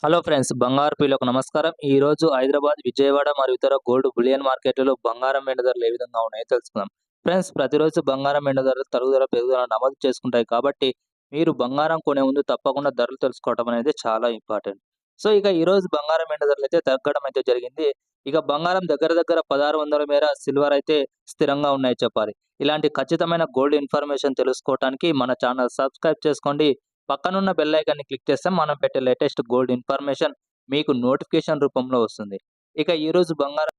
Hello friends, బంగారు ప్రియులకు నమస్కారం. ఈరోజు హైదరాబాద్, విజయవాడ మరియు ఇతర గోల్డ్ బులియన్ మార్కెట్లలో బంగారం వెండి ధరలు ఏ విధంగా ఉన్నాయో తెలుసుకుందాం. ఫ్రెండ్స్, ప్రతిరోజు బంగారం వెండి ధరలు తరుగుదల పెరుగుదల నమోదు చేసుకుంటాయి కాబట్టి మీరు బంగారం కొనే ముందు తప్పకుండా ధరలు తెలుసుకోవడం అనేది చాలా ఇంపార్టెంట్. సో ఇక ఈరోజు బంగారం వెండి ధరలు అయితే తగ్గడం అయితే జరిగింది. ఇక బంగారం దగ్గర దగ్గర 1600 మేర, సిల్వర్ అయితే స్థిరంగా ఉన్నాయి చెప్పాలి. ఇలాంటి ఖచ్చితమైన గోల్డ్ ఇన్ఫర్మేషన్ తెలుసుకోవడానికి మన ఛానల్ సబ్స్క్రైబ్ చేసుకోండి. పక్కనున్న బెల్ ఐకాన్‌ని క్లిక్ చేస్తే మనం పెట్టే లేటెస్ట్ గోల్డ్ ఇన్ఫర్మేషన్ మీకు నోటిఫికేషన్ రూపంలో వస్తుంది. ఇక ఈరోజు బంగారం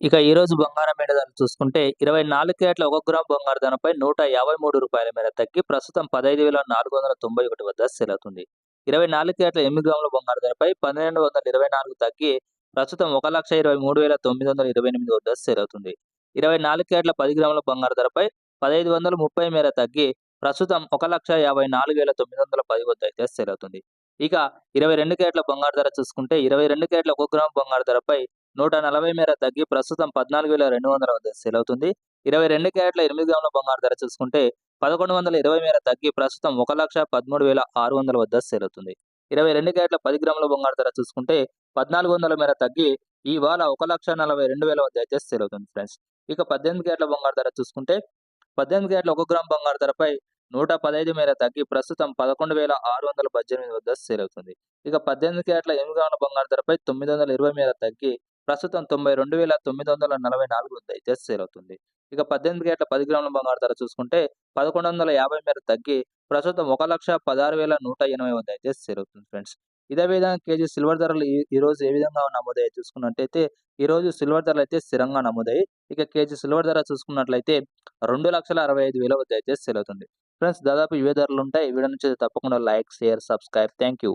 ఇక ఈరోజు బంగారం వెండి ధరలు చూసుకుంటే 24 క్యారెట్ల 1 గ్రామ్ బంగారు ధరపై రూ. 153 మేర తగ్గి ప్రస్తుతం 15,491 వద్ద సేల్ అవుతుంది. 24 క్యారెట్ల 8 గ్రాముల బంగారు ధరపై 1,224 తగ్గి ప్రస్తుతం 1,23,928 వద్ద సేల్ అవుతుంది. 24 క్యారెట్ల 10 గ్రాముల బంగారు ధరపై 1,530 మేర తగ్గి ప్రస్తుతం 1,54,910 వద్ద అయితే సేల్ అవుతుంది. ఇక 22 క్యారెట్ల బంగారు ధర చూసుకుంటే 22 క్యారెట్ల 1 గ్రామ్ బంగారు ధరపై 140 మేర తగ్గి ప్రస్తుతం 14,200 వద్ద సేల్ అవుతుంది. 22 క్యారెట్ల 8 గ్రాముల బంగారు ధర చూసుకుంటే 1,120 మేర తగ్గి ప్రస్తుతం 1,13,600 వద్ద సేల్ అవుతుంది. 22 క్యారెట్ల 10 గ్రాముల బంగారు ధర చూసుకుంటే 1,400 మేర తగ్గి ఇవాళ 1,42,000 వద్ద అయితే సేల్ అవుతుంది ఫ్రెండ్స్. ఇక 18 క్యారెట్ల బంగారు ధర చూసుకుంటే 18 క్యారెట్ల 1 గ్రామ్ బంగారు ధరపై 115 మేర తగ్గి ప్రస్తుతం 11,618 వద్ద సేల్ అవుతుంది. ఇక 18 క్యారెట్ల 8 గ్రాముల బంగారు ధరపై 920 మేర తగ్గి ప్రస్తుతం 92,944 వద్ద అయితే సేల్ అవుతుంది. ఇక 18 క్యారెట్ల 10 గ్రాముల బంగారు ధర చూసుకుంటే 1,150 మేర తగ్గి ప్రస్తుతం 1,16,180 వద్ద అయితే సేల్ అవుతుంది ఫ్రెండ్స్. ఇదే విధంగా కేజీ సిల్వర్ ధరలు ఈరోజు ఏ విధంగా నమోదయ్యాయి చూసుకున్నట్టయితే ఈరోజు సిల్వర్ ధరలైతే స్థిరంగా నమోదయ్యాయి. ఇక కేజీ సిల్వర్ ధర చూసుకున్నట్లయితే 2,65,000 వద్ద అయితే సేల్ అవుతుంది. ఫ్రెండ్స్, దాదాపు ఇవే ధరలుంటాయి. ఈ వీడియో నచ్చితే తప్పకుండా like, share, subscribe. Thank you.